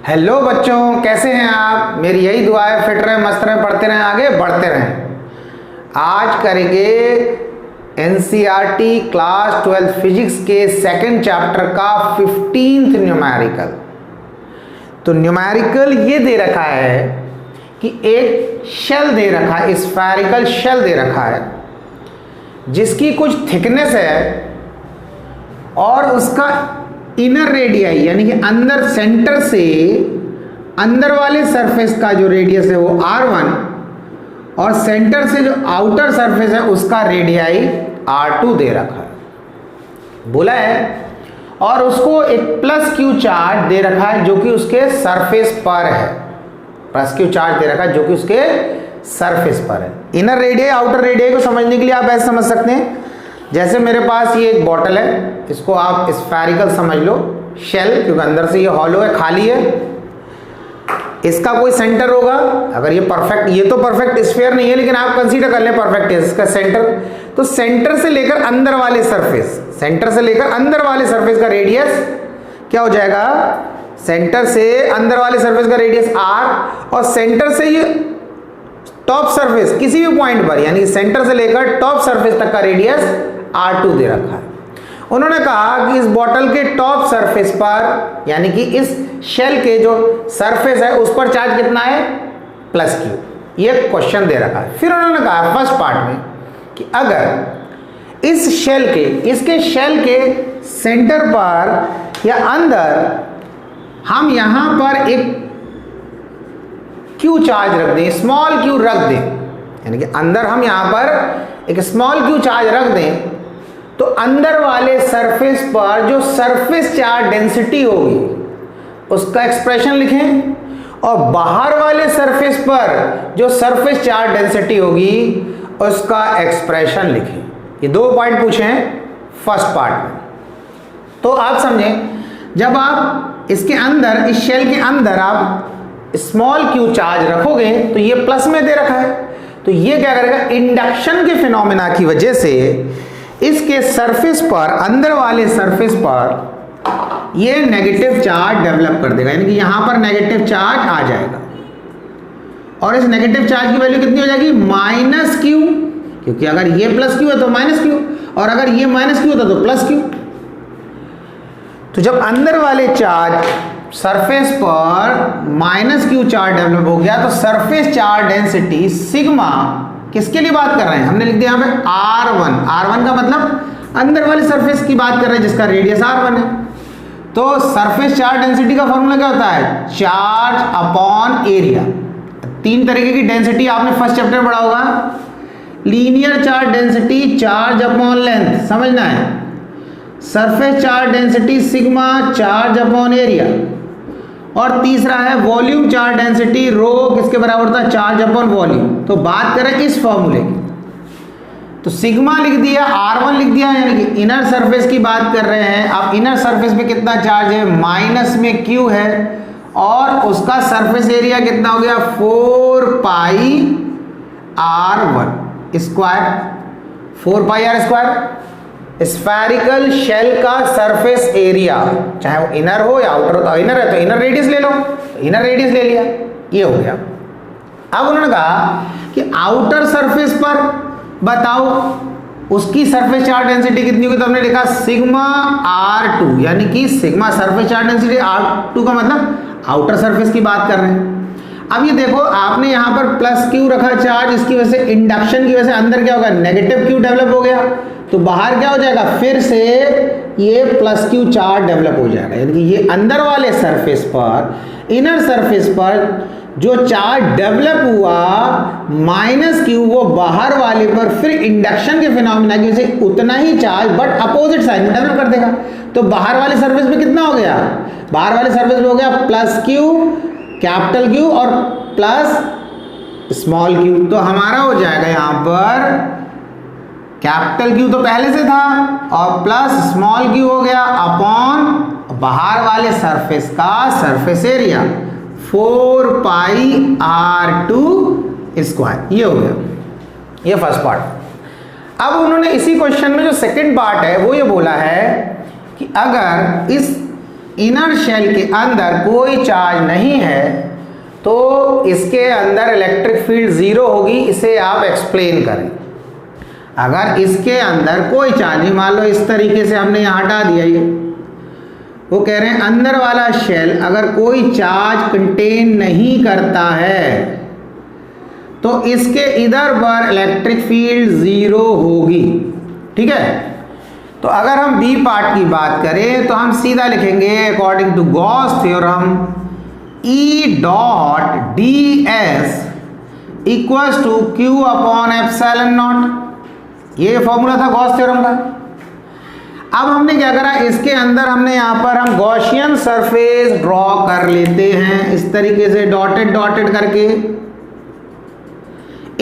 Hello बच्चों, कैसे हैं आप। मेरी यही दुआ है फिट रहें, मस्त रहें, पढ़ते रहें, आगे बढ़ते रहें। आज करेंगे एनसीईआरटी क्लास 12 फिजिक्स के सेकंड चैप्टर का 15th न्यूमेरिकल। तो न्यूमेरिकल ये दे रखा है कि एक शेल दे रखा है, स्फेरिकल शेल दे रखा है जिसकी कुछ थिकनेस है और उसका इनर रेडियाई यानी कि अंदर सेंटर से अंदर वाले सरफेस का जो रेडियस है वो r1 और सेंटर से जो आउटर सरफेस है उसका रेडियाई r2 दे रखा है, बोला है। और उसको एक प्लस क्यू चार्ज दे रखा है जो कि उसके सरफेस पर है। प्लस क्यू चार्ज दे रखा है जो कि उसके सरफेस पर है। इनर रेडियाई आउटर रेडियाई को समझने के लिए आप ऐसे समझ सकते हैं, जैसे मेरे पास ये एक बॉटल है, इसको आप स्फेरिकल समझ लो शेल, क्योंकि अंदर से ये हॉलो है, खाली है। इसका कोई सेंटर होगा, अगर ये परफेक्ट, ये तो परफेक्ट स्फीयर नहीं है लेकिन आप कंसीडर कर लें परफेक्ट है इसका सेंटर। तो सेंटर से लेकर अंदर वाले सरफेस, सेंटर से लेकर अंदर वाले सरफेस का रेडियस क्या हो जाएगा, सेंटर से अंदर वाले सरफेस का रेडियस r और सेंटर से ये टॉप सरफेस किसी भी पॉइंट पर यानी सेंटर से लेकर टॉप सरफेस तक का रेडियस r2 दे रखा है। उन्होंने कहा कि इस बॉटल के टॉप सरफेस पर यानी कि इस शेल के जो सरफेस है उस पर चार्ज कितना है, प्लस क्यू। ये क्वेश्चन दे रखा है। फिर उन्होंने कहा फर्स्ट पार्ट में कि अगर इस शेल के, इसके शेल के सेंटर पर या अंदर हम यहां पर एक क्यू चार्ज रख दें, स्मॉल क्यू रख दें, यानी कि अंदर हम यहां पर एक स्मॉल क्यू चार्ज रख दें, तो अंदर वाले सरफेस पर जो सरफेस चार्ज डेंसिटी होगी उसका एक्सप्रेशन लिखें और बाहर वाले सरफेस पर जो सरफेस चार्ज डेंसिटी होगी उसका एक्सप्रेशन लिखें। ये दो पॉइंट पूछे हैं फर्स्ट पार्ट में। तो आप समझें, जब आप इसके अंदर, इस शेल के अंदर आप स्मॉल क्यू चार्ज रखोगे तो ये प्लस में दे रखा है, तो ये क्या करेगा, इंडक्शन के फिनोमेना की वजह से इसके सरफेस पर, अंदर वाले सरफेस पर ये नेगेटिव चार्ज डेवलप कर देगा, यानी कि यहां पर नेगेटिव चार्ज आ जाएगा। और इस नेगेटिव चार्ज की वैल्यू कितनी हो जाएगी, माइनस क्यू, क्योंकि अगर ये प्लस क्यू है तो माइनस क्यू, और अगर ये माइनस क्यू होता तो प्लस क्यू। तो जब अंदर वाले चार्ज सरफेस पर माइनस क्यू चार्ज डेवलप हो गया तो सरफेस चार्ज डेंसिटी सिग्मा, किसके लिए बात कर रहे हैं, हमने लिख दिया यहाँ पे r1। r1 का मतलब अंदर वाले सरफेस की बात कर रहे हैं जिसका रेडियस r1 है। तो सरफेस चार्ज डेंसिटी का फॉर्मूला क्या होता है, चार्ज अपॉन एरिया। तीन तरीके की डेंसिटी आपने फर्स्ट चैप्टर में पढ़ा होगा, linear charge density, charge upon length, समझना है। Surface charge density sigma, charge upon area. और तीसरा है वॉल्यूम चार्ज डेंसिटी, रो किसके बराबर होता है, चार्ज अपॉन वॉल्यूम। तो बात करें इस फॉर्मूले की, तो सिग्मा लिख दिया, r1 लिख दिया, यानी कि इनर सरफेस की बात कर रहे हैं। अब इनर सरफेस पे कितना चार्ज है, माइनस में q है, और उसका सरफेस एरिया कितना हो गया, 4 पाई r1 स्क्वायर, 4 पाई r स्क्वायर। स्फेरिकल शेल का सरफेस एरिया, चाहे वो इनर हो या आउटर हो, तो इनर है तो इनर रेडियस ले लो, इनर रेडियस ले लिया, ये हो गया। अब उन्होंने कहा कि आउटर सरफेस पर बताओ उसकी सरफेस चार्ज डेंसिटी कितनी होगी, तो हमने लिखा सिग्मा r2, यानी कि sigma surface charge density, r2 का मतलब आउटर सरफेस की बात कर रहे हैं। अब ये देखो, आपने यहाँ पर प्लस क्यू रखा चार्ज, इसकी वजह से इंडक्शन की वजह से अंदर क्या होगा, नेगेटिव क्यू डेवलप हो गया, तो बाहर क्या हो जाएगा, फिर से ये प्लस क्यू चार्ज डेवलप हो जाएगा, यानी कि ये अंदर वाले सरफेस पर, इनर सरफेस पर जो चार्ज डेवलप हुआ माइनस क्यू, वो बाहर वाले पर फिर इंडक्शन के फिनोमेना की वजह से उतना ही चार्ज बट अपोजिट साइड में डेवलप कर देगा। तो बाहर वाले सरफेस पे कितना हो गया, बाहर वाले सरफेस पे हो गया प्लस क्यू, कैपिटल क्यू और प्लस स्मॉल क्यू। तो हमारा हो जाएगा यहाँ पर कैपिटल क्यू तो पहले से था और प्लस स्मॉल क्यू हो गया अपॉन बाहर वाले सरफेस का सरफेस एरिया 4 पाई r2 स्क्वायर, ये हो गया, ये फर्स्ट पार्ट। अब उन्होंने इसी क्वेश्चन में जो सेकंड पार्ट है वो ये बोला है कि अगर इस इनर शेल के अंदर कोई चार्ज नहीं है तो इसके अंदर इलेक्ट्रिक फील्ड ज़ीरो होगी। इसे आप एक्सप्लेन करें। अगर इसके अंदर कोई चार्ज नहीं, मान लो इस तरीके से हमने यहाँ हटा दिया, ये वो कह रहे हैं अंदर वाला शेल अगर कोई चार्ज कंटेन नहीं करता है तो इसके इधर पर इलेक्ट्रिक फील्ड ज़ीरो होगी। ठीक है, तो अगर हम बी पार्ट की बात करें तो हम सीधा लिखेंगे according to Gauss theorem E dot D S equals to Q upon epsilon naught. ये फॉर्मूला था गॉस थ्योरम का। अब हमने क्या करा, इसके अंदर हमने यहाँ पर हम गॉसियन सरफेस ड्रॉ कर लेते हैं इस तरीके से डॉटेड डॉटेड करके।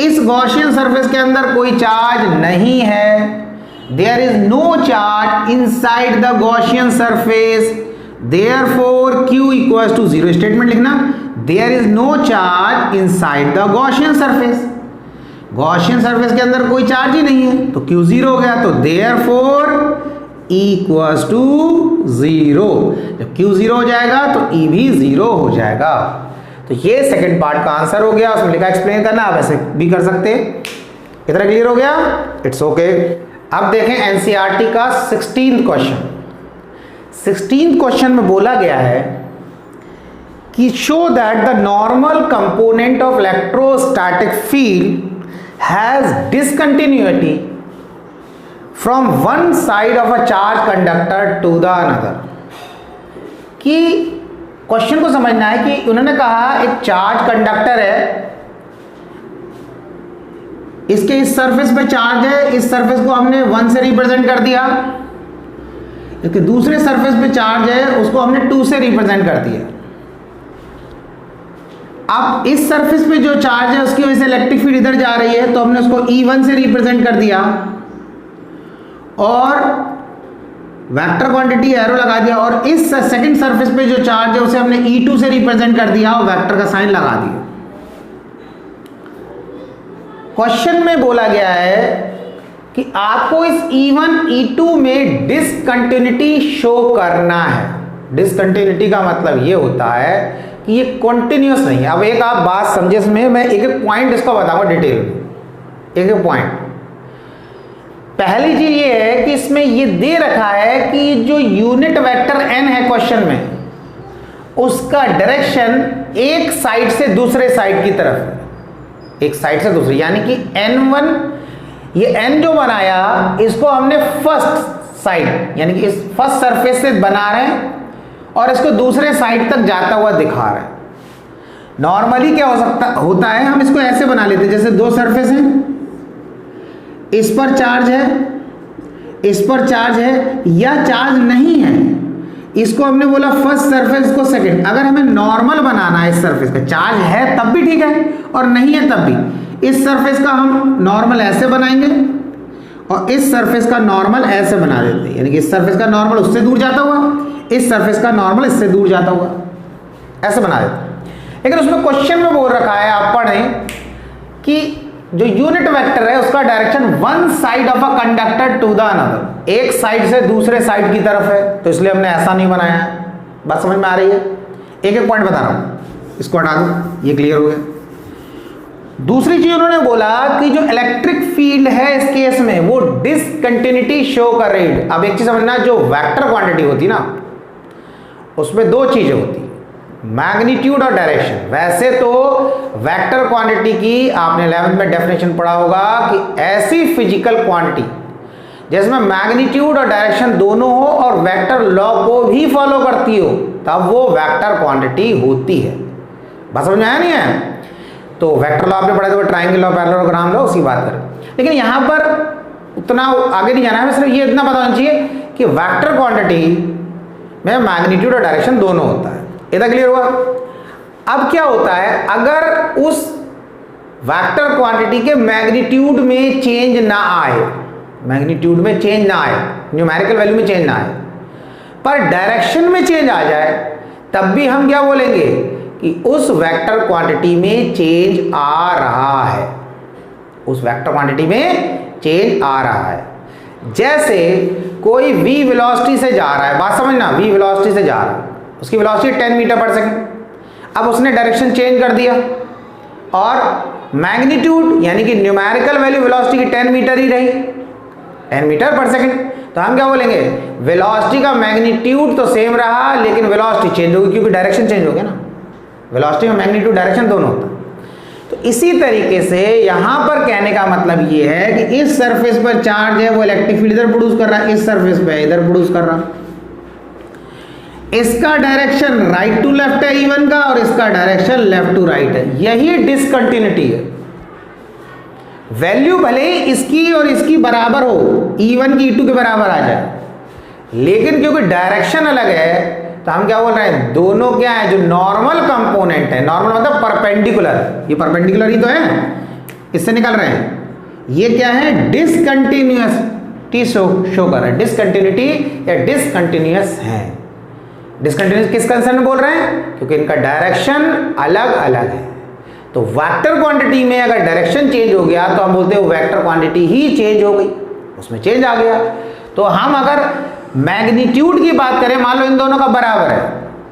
इस गॉसियन सरफेस के अंदर कोई चार्ज नहीं है, there is no charge inside the Gaussian surface, therefore q equals to 0। Statement लिखना, there is no charge inside the Gaussian surface। Gaussian surface के अंदर कोई चार्ज ही नहीं है तो q 0 हो गया, तो therefore e equals to 0। जब q 0 हो जाएगा तो e भी 0 हो जाएगा। तो ये सेकंड पार्ट का आंसर हो गया। उसमें लिखा एक्सप्लेन करना, आप ऐसे भी कर सकते। इतना क्लियर हो गया, इट्स ओके। अब देखें एनसीईआरटी का 16th क्वेश्चन। 16th क्वेश्चन में बोला गया है कि show that the normal component of electrostatic field has discontinuity from one side of a charge conductor to the another. कि क्वेश्चन को समझना है कि उन्होंने कहा एक चार्ज कंडक्टर है, इसके इस सरफेस पे चार्ज है, इस सरफेस को हमने 1 से रिप्रेजेंट कर दिया, इसके दूसरे सरफेस पे चार्ज है उसको हमने 2 से रिप्रेजेंट कर दिया। अब इस सरफेस पे जो चार्ज है उसकी वजह से इलेक्ट्रिक फील्ड इधर जा रही है तो हमने उसको E1 से रिप्रेजेंट कर दिया और वेक्टर क्वांटिटी एरो लगा दिया, और इस सेकंड सरफेस पे जो चार्ज है उसे हमने E2 से रिप्रेजेंट कर दिया और वेक्टर का साइन लगा दिया। क्वेश्चन में बोला गया है कि आपको इस E1 E2 में डिसकंटिन्यूटी शो करना है। डिसकंटिन्यूटी का मतलब ये होता है कि ये कंटिन्यूअस नहीं है। अब एक आप बात समझे, इसमें मैं एक एक पॉइंट इसको बताऊंगा डिटेल में, एक एक पॉइंट। पहली चीज ये है कि इसमें ये दे रखा है कि जो यूनिट वेक्टर n है क्वेश्चन में, उसका डायरेक्शन एक साइड से दूसरे साइड की तरफ है, एक साइड से दूसरी, यानी कि n1, ये n जो बनाया इसको हमने फर्स्ट साइड यानी कि इस फर्स्ट सरफेस से बना रहे हैं और इसको दूसरे साइड तक जाता हुआ दिखा रहे हैं। नॉर्मली क्या होता है, हम इसको ऐसे बना लेते हैं, जैसे दो सरफेस हैं, इस पर चार्ज है, इस पर चार्ज है, या चार्ज नहीं है, इसको हमने बोला फर्स्ट सरफेस, इसको सेकंड। अगर हमें नॉर्मल बनाना है इस सरफेस का, चार्ज है तब भी ठीक है और नहीं है तब भी, इस सरफेस का हम नॉर्मल ऐसे बनाएंगे और इस सरफेस का नॉर्मल ऐसे बना देते हैं, यानी कि इस सरफेस का नॉर्मल उससे दूर जाता हुआ, इस सरफेस का नॉर्मल इससे दूर जाता हुआ, ऐसे बना देते हैं। लेकिन उसमें क्वेश्चन में बोल रखा है, आप पढ़ें कि जो यूनिट वेक्टर है उसका direction one side of a conductor to the another, एक साइड से दूसरे साइड की तरफ है, तो इसलिए हमने ऐसा नहीं बनाया है। बात समझ में आ रही है? एक एक पॉइंट बता रहा हूं, इसको हटा दो, ये क्लियर हो गया। दूसरी चीज उन्होंने बोला कि जो इलेक्ट्रिक फील्ड है इस केस में वो डिसकंटिन्यूटी शो कर रही है। अब एक चीज समझना, जो वेक्टर क्वांटिटी होती ना उसमें दो चीजें होती, मैग्नीट्यूड और डायरेक्शन। वैसे तो वेक्टर क्वांटिटी की आपने 11th में डेफिनेशन पढ़ा होगा कि ऐसी फिजिकल क्वांटिटी जिसमें मैग्नीट्यूड और डायरेक्शन दोनों हो और वेक्टर लॉ को भी फॉलो करती हो, तब वो वेक्टर क्वांटिटी होती है। बस समझ में आया नहीं है? तो वेक्टर लॉ आपने पढ़ा था, ट्रायंगल लॉ, पैरेललोग्राम लॉ, उसकी बात करें। लेकिन यहां पर उतना आगे नहीं जाना है, सिर्फ ये इतना पता होना चाहिए कि वेक्टर क्वांटिटी में मैग्नीट्यूड और डायरेक्शन दोनों होता है। इतना क्लियर हुआ? अब क्या होता है, अगर उस वेक्टर क्वांटिटी के मैग्नीट्यूड में चेंज ना आए, मैग्नीट्यूड में चेंज ना आए, न्यूमेरिकल वैल्यू में चेंज ना आए, पर डायरेक्शन में चेंज आ जाए, तब भी हम क्या बोलेंगे कि उस वेक्टर क्वांटिटी में चेंज आ रहा है, उस वेक्टर क्वांटिटी में चेंज आ रहा है। जैसे कोई v वेलोसिटी से जा रहा है, बात समझना, v वेलोसिटी से जा रहा है, उसकी वेलोसिटी 10 मीटर पर सेकंड। अब उसने डायरेक्शन चेंज कर दिया और मैग्नीट्यूड यानी कि न्यूमेरिकल वैल्यू वेलोसिटी की 10 मीटर ही रही, 10 मीटर पर सेकंड। तो हम क्या बोलेंगे, वेलोसिटी का मैग्नीट्यूड तो सेम रहा लेकिन वेलोसिटी चेंज होगी, क्योंकि डायरेक्शन चेंज हो गया ना, वेलोसिटी में मैग्नीट्यूड डायरेक्शन दोनों होता है। तो इसी तरीके से यहां पर कहने का मतलब ये है कि इस सरफेस पर चार्ज है, वो इलेक्ट्रिक फील्ड इधर प्रोड्यूस कर रहा है, इस सरफेस पे इधर प्रोड्यूस कर रहा है। इसका डायरेक्शन राइट टू लेफ्ट है E1 का, और इसका डायरेक्शन लेफ्ट टू राइट है। यही डिसकंटिन्यूटी है। वैल्यू भले ही इसकी और इसकी बराबर हो, E1 की E2 के बराबर आ जाए, लेकिन क्योंकि डायरेक्शन अलग है तो हम क्या बोल रहे हैं, दोनों क्या है, जो नॉर्मल कंपोनेंट है, नॉर्मल मतलब परपेंडिकुलर, ये परपेंडिकुलर ही तो है, इससे निकल रहे हैं, ये क्या है, डिसकंटिन्यूअसटी शो कर रहा है, डिसकंटिन्यूटी या डिसकंटिन्यूअस है। डिसकंटिन्यूअस किस कंसर्न में बोल रहे हैं, क्योंकि इनका डायरेक्शन अलग अलग है। तो वेक्टर क्वांटिटी में अगर डायरेक्शन चेंज हो गया तो हम बोलते हैं वेक्टर क्वांटिटी ही चेंज हो गई, उसमें चेंज आ गया। तो हम अगर मैग्नीट्यूड की बात करें, मान लो इन दोनों का बराबर है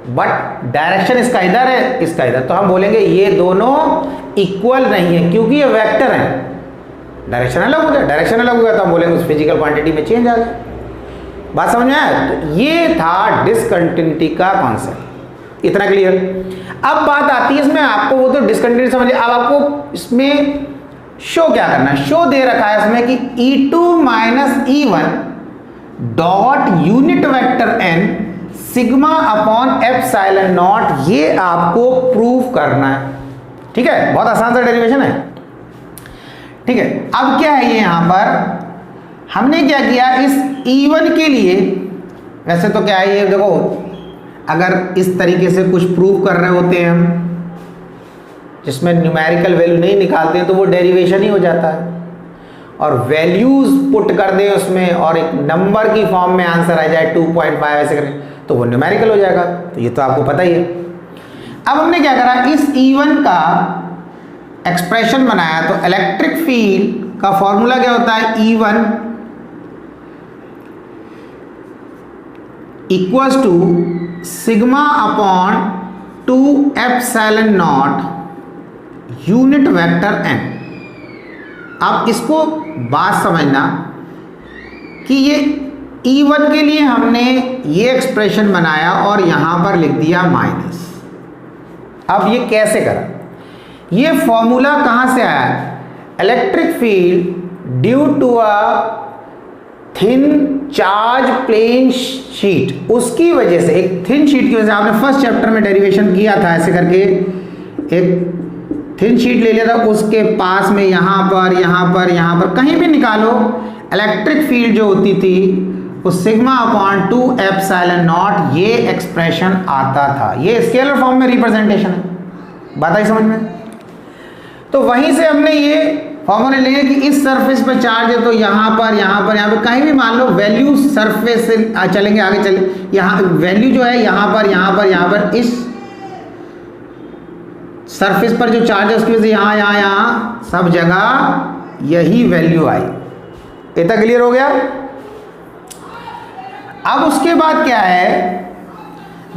बट डायरेक्शन इसका इधर है इसका इधर, तो हम बोलेंगे ये दोनों इक्वल नहीं है, क्योंकि ये वेक्टर है, डायरेक्शन अलग हो गया, डायरेक्शन अलग हो गया तो हम बोलेंगे उस फिजिकल क्वांटिटी में चेंज आ गया। बात समझ में आया? तो ये था डिसकंटिन्यूटी का कॉन्सेप्ट, इतना क्लियर। अब बात आती है इसमें, आपको वो तो डिसकंटिन्यूटी समझिए, अब आपको इसमें शो क्या करना है। शो दे रखा है इसमें कि E2 minus E1 dot unit vector n sigma upon epsilon naught, ये आपको प्रूव करना है। ठीक है, बहुत आसान सा डेरिवेशन है। ठीक है, अब क्या है ये, यहां पर हमने क्या किया, इस E1 के लिए, वैसे तो क्या है ये, देखो अगर इस तरीके से कुछ प्रूव कर रहे होते हैं हम, जिसमें न्यूमेरिकल वैल्यू नहीं निकालते हैं, तो वो डेरिवेशन ही हो जाता है, और वैल्यूज पुट कर दें उसमें और एक नंबर की फॉर्म में आंसर आ जाए 2.5 ऐसे करें तो वो न्यूमेरिकल हो जाएगा। तो ये तो आपको पता ही है। अब हमने क्या करा, इस E1 का एक्सप्रेशन बनाया, तो इलेक्ट्रिक फील्ड का फॉर्मूला क्या होता है, E1 equals to sigma upon 2 epsilon naught unit vector n। अब इसको बात समझना कि ये E1 के लिए हमने ये एक्सप्रेशन बनाया और यहां पर लिख दिया माइनस। अब ये कैसे करा, ये फॉर्मूला कहां से आया, electric field due to a thin charge plane sheet, उसकी वजह से, एक थिन शीट की वजह से, आपने फर्स्ट चैप्टर में डेरिवेशन किया था ऐसे करके, एक थिन शीट ले लिया था, उसके पास में यहां पर कहीं भी निकालो, इलेक्ट्रिक फील्ड जो होती थी वो सिग्मा अपॉन 2 एप्सिलॉन नॉट, ये एक्सप्रेशन आता था। ये स्केलर फॉर्म में रिप्रेजेंटेशन है, बात आई समझ में। तो वहीं से हमने ये फॉर्मूला लिया कि इस सरफेस पर चार्ज है तो यहाँ पर कहीं भी मान लो वैल्यू सरफेस से चलेंगे, आगे चले, यहाँ वैल्यू जो है यहाँ पर इस सरफेस पर जो चार्ज है उसकी वजह से यहाँ सब जगह यही वैल्यू आई। इतना क्लियर हो गया। अब उसके बाद क्या है,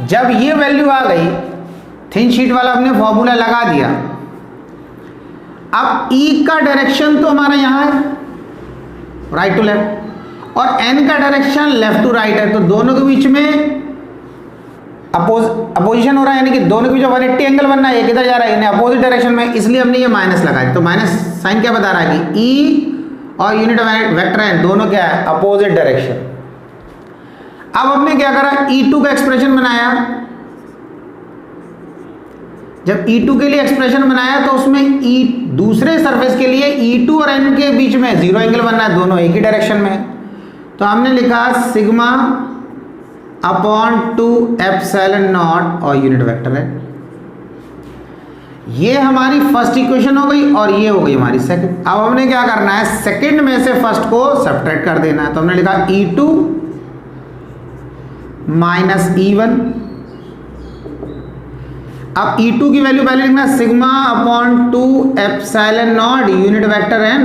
जब ये वैल्यू आ गई, थिन शीट वाला हमने फॉर्मूला लगा दिया, अब E का डायरेक्शन तो हमारा यहाँ है राइट टू लेफ्ट, और N का डायरेक्शन लेफ्ट टू राइट है, तो दोनों के बीच में अपोजिशन हो रहा है, यानी कि दोनों के बीच 180 एंगल बनना है, एक इधर जा रहा है, अपोजिट डायरेक्शन में, इसलिए हमने ये माइनस लगाया। तो माइनस साइन क्या बता रहा है कि E और यूनिट वेक्टर N दोनों क्या है, अपोजिट डायरेक्शन। अब हमने क्या करा, E2 का एक्सप्रेशन बनाया। जब E2 के लिए एक्सप्रेशन बनाया तो उसमें दूसरे सरफेस के लिए E2 और N के बीच में 0 एंगल बनना है, दोनों एक ही डायरेक्शन में, तो हमने लिखा सिग्मा अपॉन 2 एप्सिलॉन नॉट और यूनिट वेक्टर है। ये हमारी फर्स्ट इक्वेशन हो गई और ये हो गई हमारी सेकंड। अब हमने क्या करना है, सेकंड में से फर्स्ट को सब्ट्रैक्ट कर देना है, तो हमने लिखा E2 माइनस E1। अब E2 की वैल्यू पहले लिखना sigma upon 2 epsilon naught unit vector N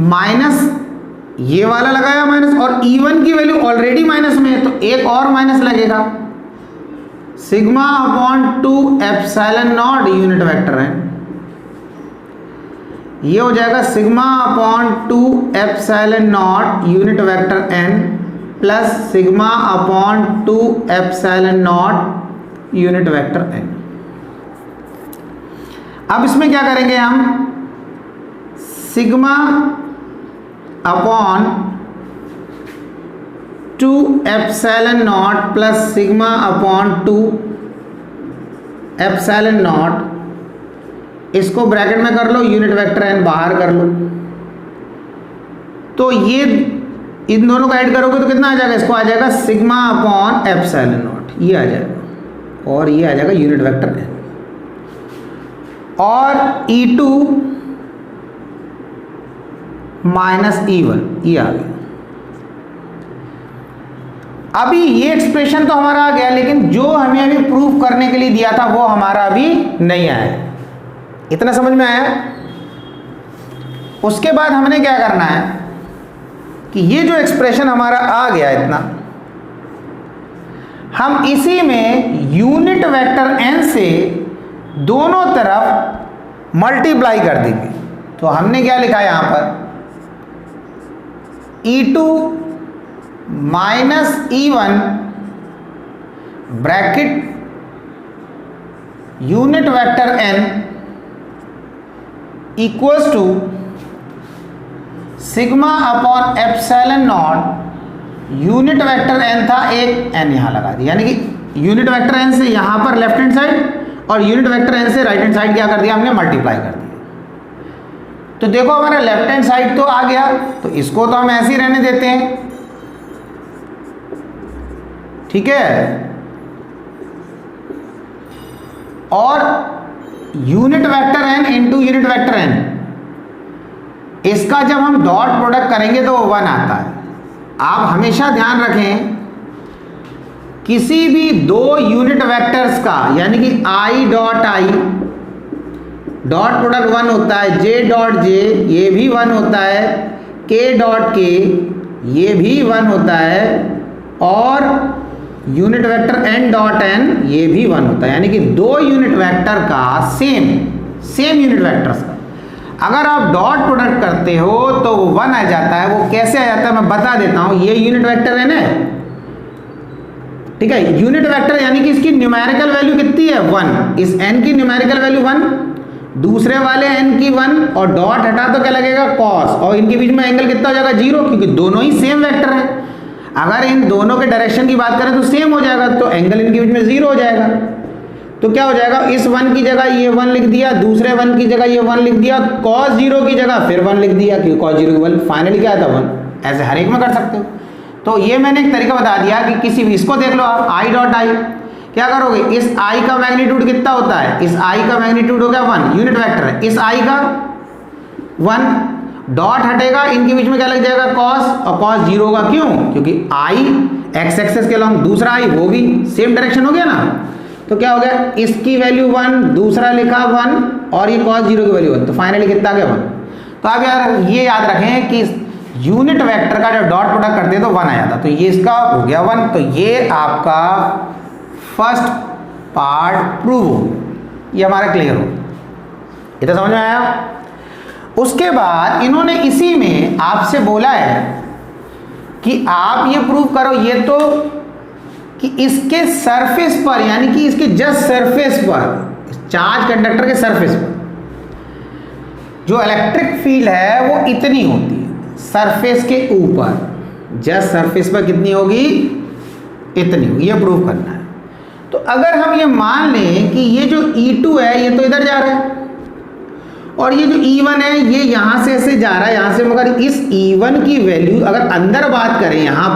minus ये वाला लगाया माइनस, और E1 की वैल्यू ऑलरेडी माइनस में है तो एक और माइनस लगेगा, sigma upon 2 epsilon naught unit vector N, ये हो जाएगा sigma upon 2 epsilon naught unit vector N plus sigma upon 2 epsilon naught unit vector N. अब इसमें क्या करेंगे हम, sigma upon 2 epsilon naught plus sigma upon 2 epsilon naught, इसको bracket में कर लो, यूनिट वेक्टर एन बाहर कर लो, तो ये इन दोनों को ऐड करोगे तो कितना आ जाएगा, इसको आ जाएगा सिग्मा अपॉन एप्सिलॉन नॉट, ये आ जाएगा, और ये आ जाएगा यूनिट वेक्टर एन, और E2 माइनस E1 ये आ गया। अभी ये एक्सप्रेशन तो हमारा आ गया, लेकिन जो हमें अभी प्रूफ करने के लिए दिया था वो हमारा अभी नहीं आया। इतना समझ में आया? उसके बाद हमने क्या करना है कि ये जो एक्सप्रेशन हमारा आ गया इतना, हम इसी में यूनिट वेक्टर n से दोनों तरफ मल्टीप्लाई कर देंगे। तो हमने क्या लिखा है यहां पर, E2 minus E1 bracket unit vector n equals to sigma upon epsilon naught, unit vector n था एक, n यहां लगा दिया, यानी कि यूनिट वेक्टर n से यहां पर लेफ्ट हैंड साइड और यूनिट वेक्टर n से राइट हैंड साइड क्या कर दिया हमने, मल्टीप्लाई कर दिया। तो देखो हमारा लेफ्ट हैंड साइड तो आ गया, तो इसको तो हम ऐसे ही रहने देते हैं, ठीक है। और unit vector n into unit vector n, इसका जब हम डॉट प्रोडक्ट करेंगे तो वो 1 आता है। आप हमेशा ध्यान रखें, किसी भी दो यूनिट वेक्टर्स का यानी कि i dot i dot product 1 होता है, j डॉट j ये भी 1 होता है, k डॉट k ये भी 1 होता है, और unit vector n dot n ये भी 1 होता है। यानी कि दो यूनिट वेक्टर का सेम यूनिट वेक्टर्स का अगर आप डॉट प्रोडक्ट करते हो तो वो 1 आ जाता है। वो कैसे आ जाता है मैं बता देता हूं। ये यूनिट वेक्टर है ना, ठीक है। यूनिट वेक्टर यानी कि इसकी न्यूमेरिकल वैल्यू कितनी है, 1। इस n की न्यूमेरिकल वैल्यू 1, दूसरे वाले n की 1, और डॉट हटा तो क्या लगेगा cos, और इनके बीच में एंगल कितना हो जाएगा 0, क्योंकि दोनों ही सेम वेक्टर है। अगर इन दोनों के डायरेक्शन की बात करें तो सेम हो जाएगा, तो एंगल इनके बीच में 0 हो जाएगा। तो क्या हो जाएगा, इस 1 की जगह ये 1 लिख दिया, दूसरे 1 की जगह ये 1 लिख दिया, cos 0 की जगह फिर 1 लिख दिया, क्योंकि cos 0 की 1 फाइनली क्या था 1। ऐसे हर एक में कर सकते हो। तो ये मैंने एक तरीका बता दिया कि किसी भी, इसको देख लो आप, i डॉट आई क्या करोगे, इस i का मैग्नीट्यूड कितना होता है, इस i का मैग्नीट्यूड हो गया 1, यूनिट वेक्टर है, इस i का 1, डॉट हटेगा, इनके बीच में क्या लग जाएगा cos, और cos 0 होगा, क्यों, क्योंकि i x एक्सेस के अलॉन्ग, दूसरा i वो भी सेम डायरेक्शन हो गया ना। तो क्या हो गया, इसकी वैल्यू 1, दूसरा लिखा 1, और ये cos 0 की वैल्यू 1, तो फाइनली कितना आ गया 1। तो आप यार ये याद रखें कि यूनिट वेक्टर का जब डॉट प्रोडक्ट करते हैं तो 1 आ जाता, तो ये इसका हो गया 1। तो ये आपका फर्स्ट पार्ट प्रूव हो, ये हमारा क्लियर हो, इतना समझ में आया। उसके बाद इन्होंने इसी में आपसे बोला है कि आप ये प्रूव करो, ये तो कि इसके सरफेस पर, यानी कि इसके जस्ट सरफेस पर, चार्ज कंडक्टर के सरफेस पर जो इलेक्ट्रिक फील्ड है वो इतनी होती है, सरफेस के ऊपर जस्ट सरफेस पर कितनी होगी, इतनी होगी, ये प्रूव करना है। तो अगर हम ये मान लें कि ये जो E2 है ये तो इधर जा रहा है, और ये जो E1 है ये यहां से ऐसे जा रहा है, यहां से, मगर इस E1 की वैल्यू अगर अंदर बात करें यहां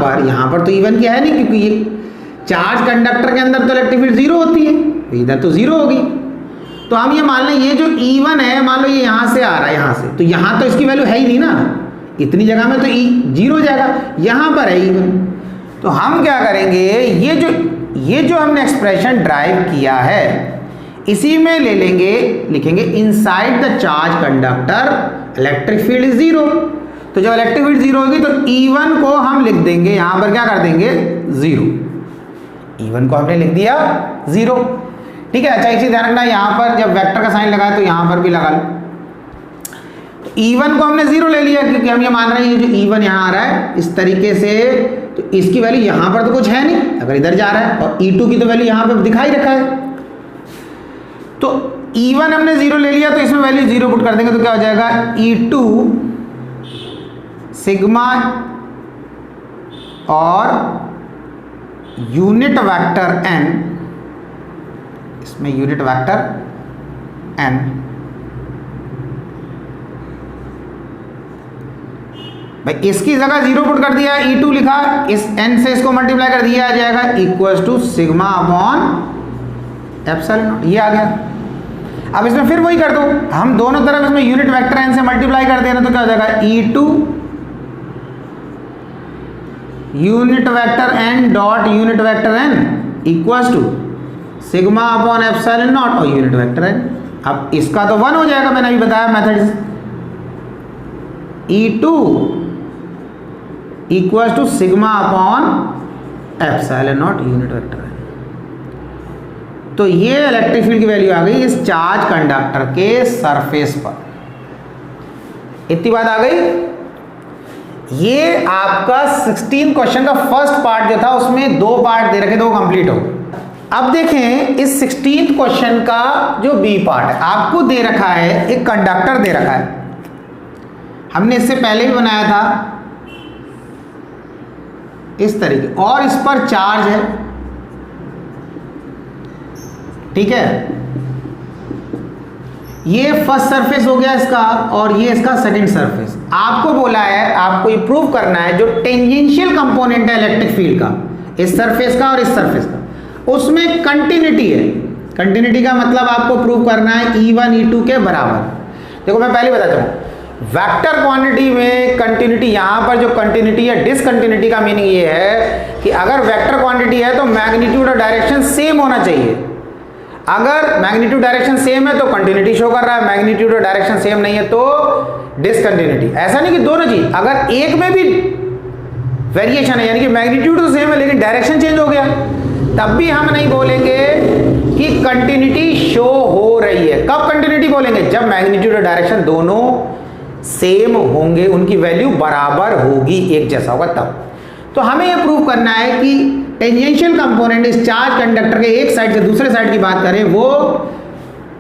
पर तो E1 की है नहीं, क्योंकि ये चार्ज कंडक्टर के अंदर तो इलेक्ट्रिक फील्ड 0 होती है, इधर तो 0 होगी। तो हम ये मान लें ये जो E1 है, मान लो ये यहां से आ रहा है, यहां से, तो यहां तो इसकी वैल्यू है ही नहीं ना, इतनी जगह में तो E 0 हो जाएगा, यहां पर है E1। तो हम क्या करेंगे, ये जो हमने एक्सप्रेशन ड्राइव किया है इसी में ले लेंगे, लिखेंगे inside the charge conductor electric field is 0। तो जब इलेक्ट्रिक फील्ड जीरो होगी तो E1 को हम लिख देंगे यहां पर, क्या कर देंगे, जीरो। E1 को हमने लिख दिया जीरो, ठीक है। अच्छा एक चीज ध्यान रखना, यहां पर जब वेक्टर का साइन लगाए तो यहां पर भी लगा लो। तो E1 को हमने जीरो ले लिया क्योंकि हम ये मान रहे हैं जो E1 यहां आ रहा है इस तरीके से, तो इसकी वैल्यू यहां पर तो कुछ है नहीं अगर इधर जा रहा है, और E2 की तो वैल्यू यहां पर दिखाई रखा है। तो E1 हमने जीरो ले लिया तो इसमें वैल्यू जीरो पुट कर देंगे तो क्या हो जाएगा, E2 सिग्मा और यूनिट वेक्टर n, इसमें यूनिट वेक्टर n, भाई इसकी जगह जीरो पुट कर दिया, E2 लिखा, इस n से इसको मल्टीप्लाई कर दिया, आ जाएगा equal to sigma upon epsilon, ये आ गया। अब इसमें फिर वही कर दो, हम दोनों तरफ इसमें यूनिट वेक्टर n से मल्टीप्लाई कर देना तो क्या हो जाएगा, E2 unit vector n dot unit vector n equals to sigma upon epsilon naught और यूनिट वेक्टर n। अब इसका तो 1 हो जाएगा, मैंने अभी बताया मेथड से, E2 equals to sigma upon epsilon naught unit vector n। तो ये इलेक्ट्रिक फील्ड की वैल्यू आ गई इस चार्ज कंडक्टर के सरफेस पर। इतनी बात आ गई। ये आपका 16 क्वेश्चन का फर्स्ट पार्ट जो था उसमें 2 पार्ट दे रखे, 2 कंप्लीट हो। अब देखें इस 16 क्वेश्चन का जो बी पार्ट है, आपको दे रखा है एक कंडक्टर दे रखा है, हमने इससे पहले भी बनाया था इस तरीके, और इस पर चार्ज है, ठीक है। ये फर्स्ट सरफेस हो गया इसका और ये इसका सेकंड सरफेस। आपको बोला है, आपको ये प्रूव करना है जो टेंजेंशियल कंपोनेंट है इलेक्ट्रिक फील्ड का, इस सरफेस का और इस सरफेस का, उसमें कंटिन्यूटी है। कंटिन्यूटी का मतलब आपको प्रूव करना है E1 E2 के बराबर। देखो मैं पहले बताता हूँ, वेक्टर क्वांटिटी में कंटिन्यूटी, यहां पर जो कंटिन्यूटी है, डिसकंटिन्यूटी का मीनिंग ये है कि अगर वेक्टर क्वांटिटी है तो मैग्नीट्यूड और डायरेक्शन सेम होना चाहिए। अगर मैग्नीट्यूड डायरेक्शन सेम है तो कंटिन्यूटी शो कर रहा है, मैग्नीट्यूड और डायरेक्शन सेम नहीं है तो डिसकंटिन्यूटी। ऐसा नहीं कि दोनों चीज, अगर एक में भी वेरिएशन है यानी कि मैग्नीट्यूड तो सेम है लेकिन डायरेक्शन चेंज हो गया, तब भी हम नहीं बोलेंगे कि कंटिन्यूटी शो हो रही है। कब कंटिन्यूटी बोलेंगे, जब मैग्नीट्यूड और डायरेक्शन दोनों सेम होंगे, उनकी वैल्यू बराबर होगी, एक जैसा होगा तब। तो हमें यह प्रूव करना है कि टेंजेंशियल कंपोनेंट इस चार्ज कंडक्टर के एक साइड से दूसरे साइड की बात करें वो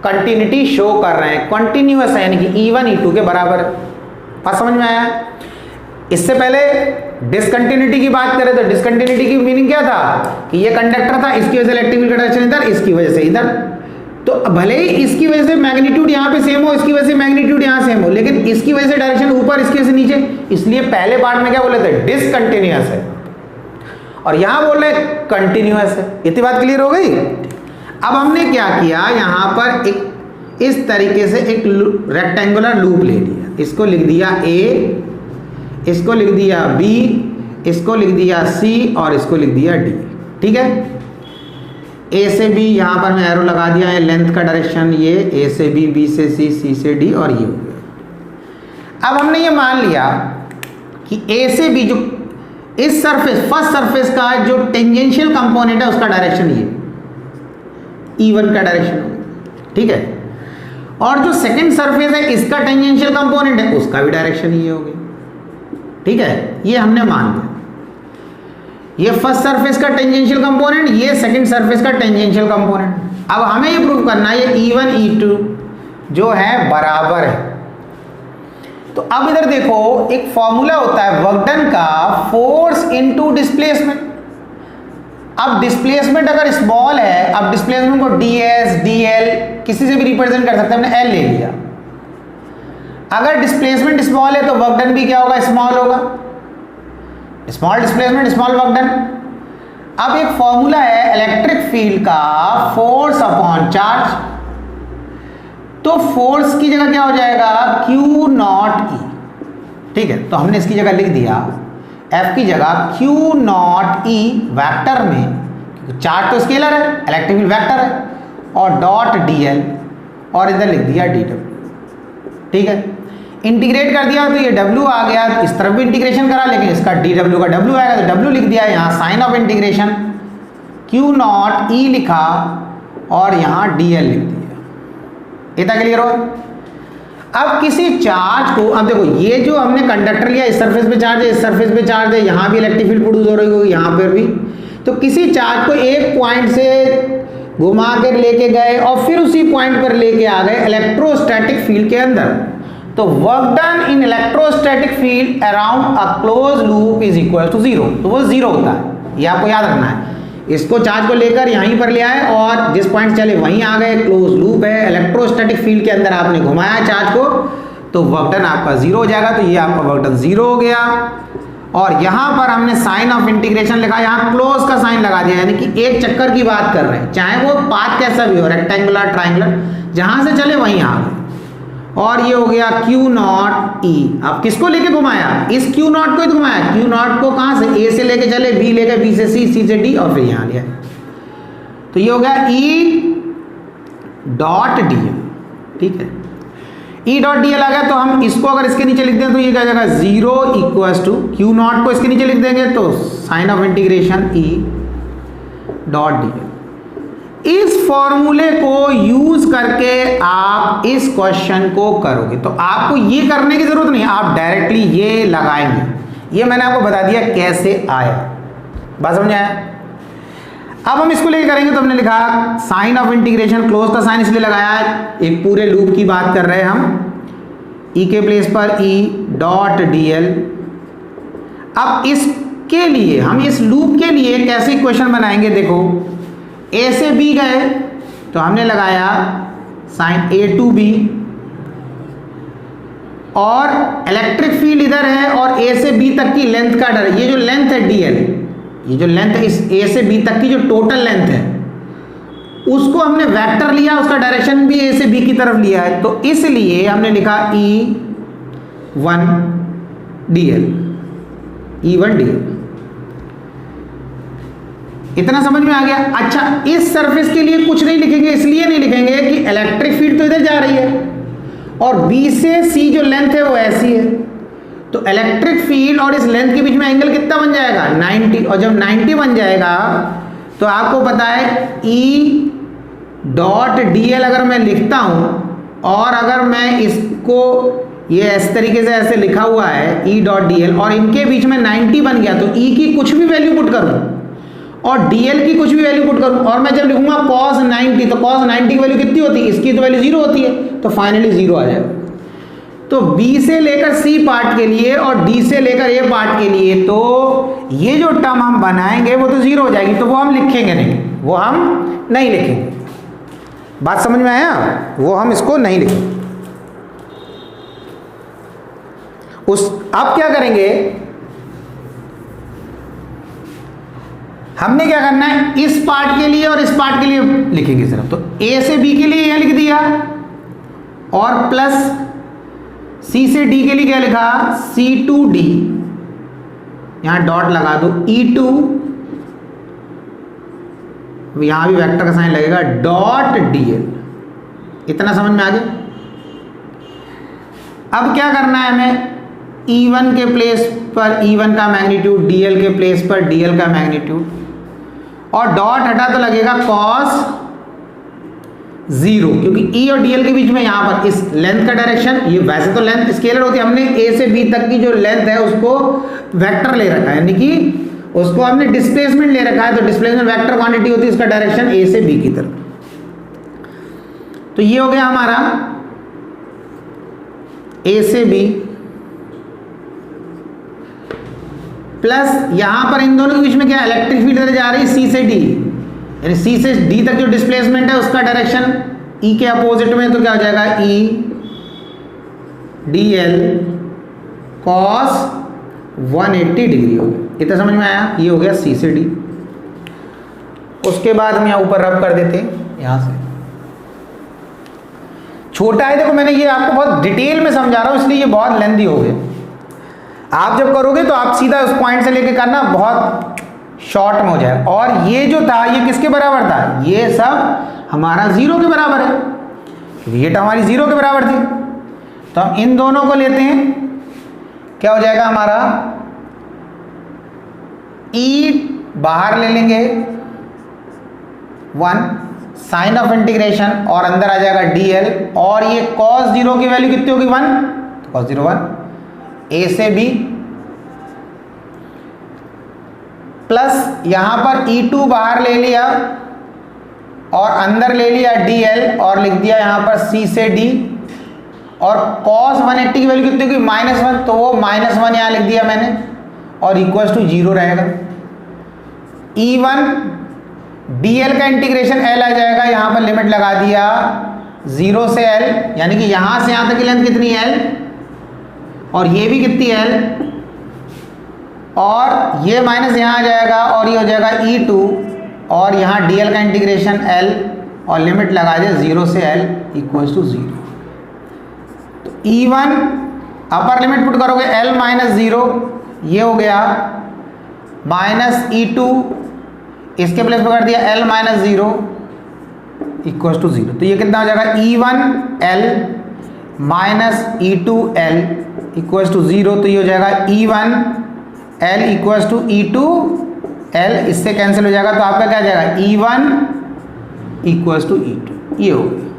कंटिन्यूटी शो कर रहे हैं, कंटिन्यूअस है, यानी कि E1 E2 के बराबर। बात समझ में आया। इससे पहले डिसकंटिन्यूटी की बात करें तो डिसकंटिन्यूटी की मीनिंग क्या था कि ये कंडक्टर था, इसकी वजह से इलेक्ट्रिक फील्ड का डायरेक्शन इधर, इसकी वजह से इधर, तो भले ही इसकी वजह से मैग्नीट्यूड यहाँ पे सेम हो, इसकी वजह से मैग्नीट्यूड यहाँ सेम हो, लेकिन इसकी वजह से डायरेक्शन ऊपर, इसकी वजह से नीचे, इसलिए पहले पार्ट में क्या बोले थे, डिसकंटिन्यूअस है, और यहां बोल रहे कंटिन्यूअस है। इतनी बात क्लियर हो गई। अब हमने क्या किया, यहां पर एक इस तरीके से एक रेक्टेंगुलर लूप ले लिया, इसको लिख दिया A, इसको लिख दिया B, इसको लिख दिया C और इसको लिख दिया D, ठीक है। A से B यहां पर मैं एरो लगा दिया है, लेंथ का डायरेक्शन ये, A से B, B से C, C से D और ये हो गया। अब हमने ये मान लिया कि A से B जो इस सरफेस, फर्स्ट सरफेस का जो टेंजेंशियल कंपोनेंट है उसका डायरेक्शन ये E1 का डायरेक्शन होगा, ठीक है। और जो सेकंड सरफेस है इसका टेंजेंशियल कंपोनेंट है उसका भी डायरेक्शन ये होगी, ठीक है। ये हमने मान लिया, ये फर्स्ट सरफेस का टेंजेंशियल कंपोनेंट, ये सेकंड सरफेस का टेंजेंशियल कंपोनेंट। अब हमें ये प्रूव करना है ये E1 E2 जो है बराबर है। तो अब इधर देखो एक फॉर्मूला होता है वर्क डन का, फोर्स इनटू डिस्प्लेसमेंट। अब डिस्प्लेसमेंट अगर स्मॉल है, अब डिस्प्लेसमेंट को ds dl किसी से भी रिप्रेजेंट कर सकते हैं, हमने l ले लिया। अगर डिस्प्लेसमेंट स्मॉल है तो वर्क डन भी क्या होगा, स्मॉल होगा। Small displacement small work done. अब एक फॉर्मूला है इलेक्ट्रिक फील्ड का, फोर्स अपॉन चार्ज, तो फोर्स की जगह क्या हो जाएगा, Q नॉट E, ठीक है। तो हमने इसकी जगह लिख दिया F की जगह Q नॉट E वेक्टर में, चार्ज तो स्केलर है, इलेक्ट्रिक फील्ड वेक्टर है, और डॉट dl और इधर लिख दिया dw, ठीक है। इंटीग्रेट कर दिया तो ये W आ गया, इस तरफ भी इंटीग्रेशन करा लेकिन इसका dW का W आएगा तो W लिख दिया, यहाँ sign of integration Q naught E लिखा और यहाँ DL लिख दिया। इतना क्लियर हो? अब किसी चार्ज को, अब देखो ये जो हमने कंडक्टर लिया, इस सरफेस पे चार्ज है, इस सरफेस पे चार्ज है, यहाँ भी इलेक्ट्रिक फील्ड प्रोड्यूस हो रही होगी, यहाँ पर भी। तो किसी चार्ज को एक पॉइंट से घुमा कर लेके गए और फिर उसी पॉइंट पर लेके आ गए इलेक्ट्रोस्टैटिक फील्ड के अंदर, तो work done in electrostatic field around a close loop is equal to 0। तो वो 0 होता है, ये आपको याद रखना है। इसको चार्ज को लेकर यहीं पर ले आए और जिस पॉइंट चले वहीं आ गए, क्लोज लूप है, इलेक्ट्रोस्टैटिक फील्ड के अंदर आपने घुमाया चार्ज को, तो वर्क डन आपका 0 हो जाएगा। तो ये आपका वर्क डन 0 हो गया। और यहाँ पर हमने साइन ऑफ इंटीग्रेशन लिखा, यहाँ क्लोज का साइन लगा दिया, यानी कि एक चक्कर की बात कर रहे हैं, चाहे वो पाथ कैसा भी हो, रेक्टेंगुलर, ट्राइंगुलर, जहां से चले वहीं आ गए। और ये हो गया Q नॉट E। अब किसको लेके घुमाया? इस Q नॉट को ही घुमाया। Q नॉट को कहां से? A से लेके चले, B लेके, B से C, C से D और फिर यहां लिया। तो ये हो गया E डॉट DL, ठीक है। E डॉट DL आ गया। तो हम इसको अगर इसके नीचे लिख दें तो ये क्या जाएगा? 0 इक्वल्स टू Q नॉट को इसके नीचे लिख देंगे तो sign of integration E dot DL। इस फॉर्मूले को यूज करके आप इस क्वेश्चन को करोगे, तो आपको ये करने की जरूरत नहीं, आप डायरेक्टली ये लगाएंगे। ये मैंने आपको बता दिया कैसे आया, बात समझ आया? अब हम इसको लेके करेंगे तो हमने लिखा साइन ऑफ इंटीग्रेशन, क्लोज का साइन इसलिए लगाया, एक पूरे लूप की बात कर रहे हैं हम, E के प्लेस पर E डॉट DL। अब इसके लिए हम इस लूप के लिए कैसे इक्वेशन बनाएंगे? देखो, A से B गए तो हमने लगाया साइन A टू B, और इलेक्ट्रिक फील्ड इधर है और A से B तक की लेंथ का डर, ये जो लेंथ है DL, ये जो लेंथ है इस A से B तक की जो टोटल लेंथ है, उसको हमने वेक्टर लिया, उसका डायरेक्शन भी A से B की तरफ लिया है, तो इसलिए हमने लिखा E1 DL, E1 DL। इतना समझ में आ गया? अच्छा, इस सरफेस के लिए कुछ नहीं लिखेंगे, इसलिए नहीं लिखेंगे कि इलेक्ट्रिक फील्ड तो इधर जा रही है और B से C जो लेंथ है वो ऐसी है, तो इलेक्ट्रिक फील्ड और इस लेंथ के बीच में एंगल कितना बन जाएगा? 90। और जब 90 बन जाएगा तो आपको पता है E डॉट DL अगर मैं लिखता हूं और अगर मैं इसको ये इस तरीके से ऐसे लिखा हुआ है E डॉट DL और इनके बीच में 90 बन गया, तो E की कुछ भी वैल्यू पुट करूं और DL की कुछ भी वैल्यू पुट करूं और मैं जब लिखूंगा cos 90, तो cos 90 की वैल्यू कितनी होती है? इसकी तो वैल्यू 0 होती है, तो फाइनली 0 आ जाएगा। तो B से लेकर C पार्ट के लिए और D से लेकर A पार्ट के लिए तो ये जो टर्म हम बनाएंगे वो तो 0 हो जाएगी, तो वो हम लिखेंगे नहीं, वो हम नहीं लिखेंगे। बात समझ में आया? वो हम इसको नहीं लिखेंगे। अब क्या करेंगे, हमने क्या करना है, इस पार्ट के लिए और इस पार्ट के लिए लिखेंगे सिर्फ। तो A से B के लिए यह लिख दिया और प्लस C से D के लिए क्या लिखा? C to D, यहां डॉट लगा दो, E2, यहां भी वेक्टर का साइन लगेगा, डॉट DL। इतना समझ में आ गया? अब क्या करना है हमें, E1 के प्लेस पर E1 का मैग्नीट्यूड, DL के प्लेस पर DL का मैग्नीट्यूड, और डॉट हटा तो लगेगा cos 0, क्योंकि E और DL के बीच में यहां पर इस लेंथ का डायरेक्शन, ये वैसे तो लेंथ स्केलर होती है, हमने A से B तक की जो लेंथ है उसको वेक्टर ले रखा है, यानी कि उसको हमने डिस्प्लेसमेंट ले रखा है, तो डिस्प्लेसमेंट वेक्टर क्वांटिटी होती है, इसका डायरेक्शन A से B की तरफ। तो ये हो गया हमारा A से B प्लस यहां पर इन दोनों के बीच में क्या, इलेक्ट्रिक फील्ड इधर जा रही है C से D, यानी C से D तक जो डिस्प्लेसमेंट है उसका डायरेक्शन E के अपोजिट में, तो क्या हो जाएगा E DL cos 180 डिग्री हो गया। इतना समझ में आया? ये हो गया C से D। उसके बाद हम यहाँ ऊपर रब कर देते हैं, यहां से छोटा है, देखो मैंने ये आपको बहुत डिटेल में समझा रहा हूं इसलिए ये बहुत लेंथी हो गया। आप जब करोगे तो आप सीधा उस पॉइंट से लेके करना, बहुत शॉर्ट में हो जाए। और ये जो था ये किसके बराबर था? ये सब हमारा 0 के बराबर है, क्योंकि ये टर्म हमारी 0 के बराबर थी। तो हम इन दोनों को लेते हैं, क्या हो जाएगा हमारा, ई बाहर ले लेंगे 1 साइन ऑफ इंटीग्रेशन और अंदर आ जाएगा dl, और ये cos 0 की वैल्यू कितनी होगी 1, तो cos 0 1 a से b प्लस यहां पर e2 बाहर ले लिया और अंदर ले लिया dl और लिख दिया यहां पर c से d, और cos 180 की वैल्यू कितनी होगी -1, तो वो -1 यहां लिख दिया मैंने और इक्वल्स टू 0 रहेगा। e1 dl का इंटीग्रेशन l आ जाएगा, यहां पर लिमिट लगा दिया 0 से l, यानी कि यहां से यहां तक की लेंथ कितनी है l, और ये भी कितनी है l, और ये माइनस यहां आ जाएगा और ये हो जाएगा e2, और यहां dl का इंटीग्रेशन l और लिमिट लगा दिया 0 से l इक्वल्स टू 0। तो e1 अपर लिमिट पुट करोगे l माइनस 0, ये हो गया माइनस e2, इसके प्लेस पर कर दिया l माइनस 0 इक्वल्स टू 0। तो ये कितना हो जाएगा e1 l minus e2 l equals to 0। तो ये हो जाएगा e1 l equals to e2 l, इससे कैंसिल हो जाएगा, तो आपका क्या आ जाएगा e1 इक्वल्स टू e2, ये हो गया।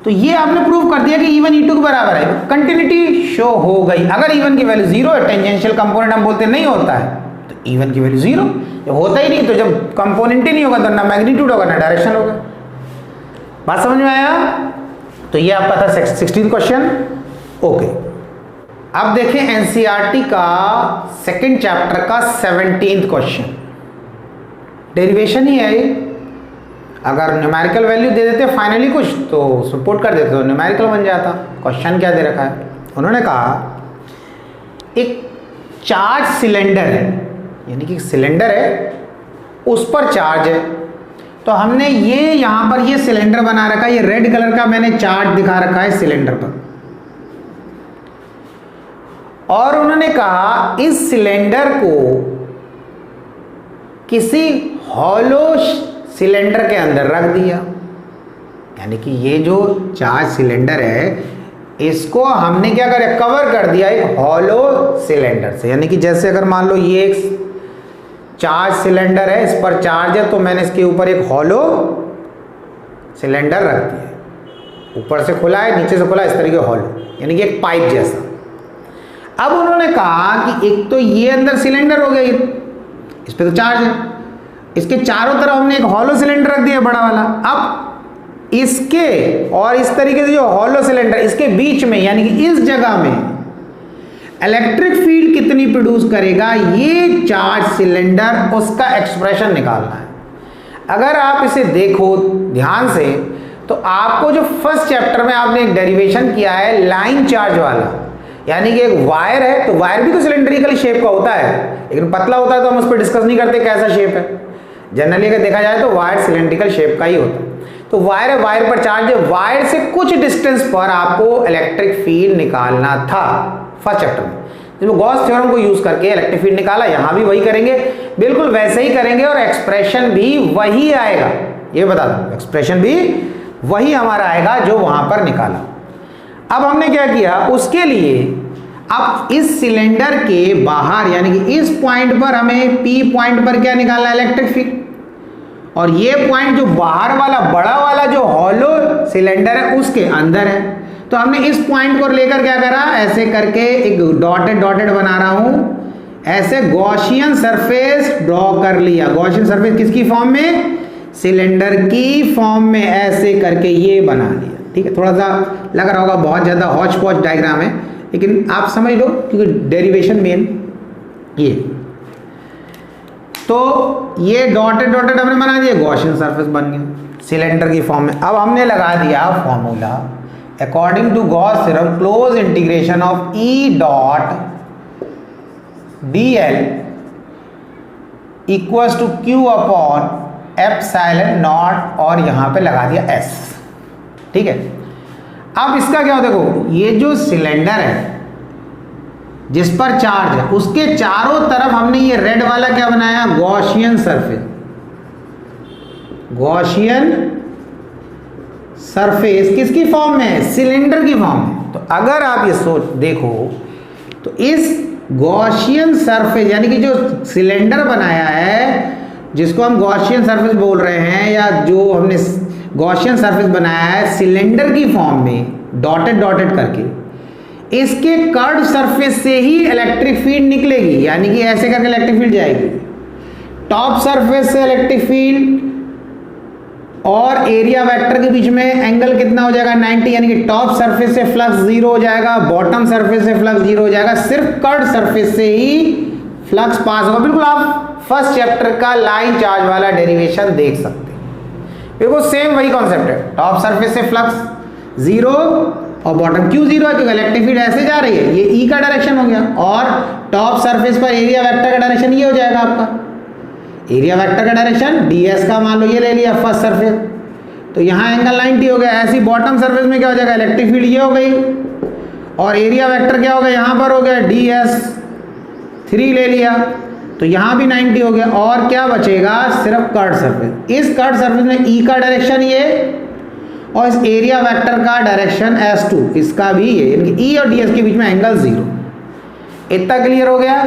तो ये आपने प्रूव कर दिया कि e1 e2 के बराबर है, कंटिन्यूटी शो हो गई। अगर e1 की वैल्यू 0 है, टेंजेंशियल कंपोनेंट हम बोलते नहीं होता है, तो e1 की वैल्यू 0, जब होता ही नहीं तो जब कंपोनेंट ही नहीं होगा तो ना मैग्नीट्यूड होगा ना डायरेक्शन होगा। बात समझ में आया? तो ये आपका था 16th क्वेश्चन। ओके, अब देखें एनसीईआरटी का सेकंड चैप्टर का 17th क्वेश्चन। डेरिवेशन ही है ये, अगर न्यूमेरिकल वैल्यू दे देते फाइनली कुछ तो उसमें पुट कर देते तो न्यूमेरिकल बन जाता। क्वेश्चन क्या दे रखा है, उन्होंने कहा एक चार्ज सिलेंडर है, यानी कि सिलेंडर है उस पर चार्ज है, तो हमने ये यहाँ पर ये सिलेंडर बना रखा है, ये रेड कलर का मैंने चार्ज दिखा रखा है सिलेंडर पर, और उन्होंने कहा इस सिलेंडर को किसी हॉलो सिलेंडर के अंदर रख दिया, यानी कि ये जो चार्ज सिलेंडर है इसको हमने क्या करा, कवर कर दिया एक हॉलो सिलेंडर से। यानी कि जैसे अगर मान लो ये एक चार्ज सिलेंडर है, इस पर चार्ज है, तो मैंने इसके ऊपर एक हॉलो सिलेंडर रख दिया, ऊपर से खुला है नीचे से खुला, इस तरीके हॉलो, यानी कि एक पाइप जैसा। अब उन्होंने कहा कि एक तो ये अंदर सिलेंडर हो गया, इस पे तो चार्ज है, इसके चारों तरफ हमने एक हॉलो सिलेंडर रख दिया बड़ा वाला। अब इसके और इस तरीके से जो हॉलो सिलेंडर इसके बीच में, यानी कि इस जगह में इलेक्ट्रिक फील्ड कितनी प्रोड्यूस करेगा, ये चार्ज सिलेंडर, उसका एक्सप्रेशन निकालना है। अगर आप इसे देखो ध्यान से तो आपको जो फर्स्ट चैप्टर में आपने एक डेरिवेशन किया है लाइन चार्ज वाला, यानी कि एक वायर है, तो वायर भी तो सिलेंड्रिकल शेप का होता है, लेकिन पतला होता है तो हम उस पर डिस्कस नहीं करते कैसा शेप है। जनरली अगर देखा जाए तो वायर सिलेंड्रिकल शेप का ही होता है। तो वायर है, वायर पर चार्ज है, वायर से कुछ डिस्टेंस पर आपको इलेक्ट्रिक फील्ड निकालना था फर्स्ट चैप्टर में, जिसमें गॉस थ्योरम को यूज करके इलेक्ट्रिक फील्ड निकाला। यहां भी वही करेंगे, बिल्कुल वैसे ही करेंगे, और एक्सप्रेशन भी वही आएगा, ये बता दूं, एक्सप्रेशन भी वही हमारा आएगा जो वहां पर निकाला। अब हमने क्या किया, उसके लिए अब इस सिलेंडर के बाहर, यानी कि इस पॉइंट पर हमें P पॉइंट पर क्या निकालना है, इलेक्ट्रिक फील्ड, और ये पॉइंट जो बाहर वाला बड़ा वाला जो हॉलो सिलेंडर है उसके अंदर है। तो हमने इस पॉइंट को लेकर क्या करा, ऐसे करके एक डॉटेड डॉटेड बना रहा हूं, ऐसे गॉसियन सरफेस ड्रॉ कर लिया। गॉसियन सरफेस किसकी फॉर्म में, सिलेंडर की फॉर्म में, ऐसे करके ये बना लिया। ठीक है, थोड़ा सा लग रहा होगा बहुत ज्यादा हॉच पॉच डायग्राम है, लेकिन आप समझ लो क्योंकि डेरिवेशन मेन ये। तो ये डॉटेड डॉटेड हमने बना दिया, गॉसियन सरफेस बन गया सिलेंडर की फॉर्म में। अब हमने लगा दिया formula, according to Gauss theorem close integration of E dot dl equals to q upon epsilon naught, और यहां पे लगा दिया s। ठीक है, अब इसका क्या हो, देखो ये जो सिलेंडर है जिस पर चार्ज है उसके चारों तरफ हमने ये रेड वाला क्या बनाया, गॉसियन सरफेस। गॉसियन सरफेस किसकी फॉर्म में है, सिलेंडर की फॉर्म में। तो तो अगर आप ये सोच देखो तो इस गॉसियन सरफेस यानी कि जो सिलेंडर बनाया है जिसको हम गॉसियन सरफेस बोल रहे हैं या जो हमने गॉसियन सरफेस बनाया है सिलेंडर की फॉर्म में डॉटेड डॉटेड करके, इसके कर्व सरफेस से ही इलेक्ट्रिक फील्ड निकलेगी, यानी कि ऐसे करके इलेक्ट्रिक फील्ड जाएगी। टॉप सरफेस से इलेक्ट्रिक फील्ड और एरिया वेक्टर के बीच में एंगल कितना हो जाएगा 90, यानी कि टॉप सरफेस से फ्लक्स 0 हो जाएगा, बॉटम सरफेस से फ्लक्स 0 हो जाएगा, सिर्फ कर्व सरफेस से ही फ्लक्स पास होगा। बिल्कुल आप फर्स्ट चैप्टर का लाइन चार्ज वाला डेरिवेशन देख सकते हैं, बिल्कुल सेम वही कॉन्सेप्ट है। टॉप सरफेस से फ्लक्स 0 और बॉटम क्यों 0 है, क्योंकि इलेक्ट्रिक फील्ड ऐसे जा रही है, ये ई का डायरेक्शन हो गया, और टॉप सरफेस पर एरिया वेक्टर का डायरेक्शन ये हो जाएगा आपका, एरिया वेक्टर का डायरेक्शन ds का मान लो ये ले लिया फर्स्ट सरफेस, तो यहाँ एंगल 90 हो गया। ऐसी बॉटम सरफेस में क्या हो जाएगा, इलेक्ट्रिक फील्ड ये हो गई और एरिया वेक्टर क्या हो गया, यहाँ पर हो गया ds3 ले लिया, तो यहाँ भी 90 हो गया, और क्या बचेगा सिर्फ कर्व सरफेस। इस कर्व सरफेस में ई का डायरेक्शन ये और इस एरिया वेक्टर का डायरेक्शन s2, इसका भी ये, यानी कि ई और ds के बीच में एंगल 0। इतना क्लियर हो गया।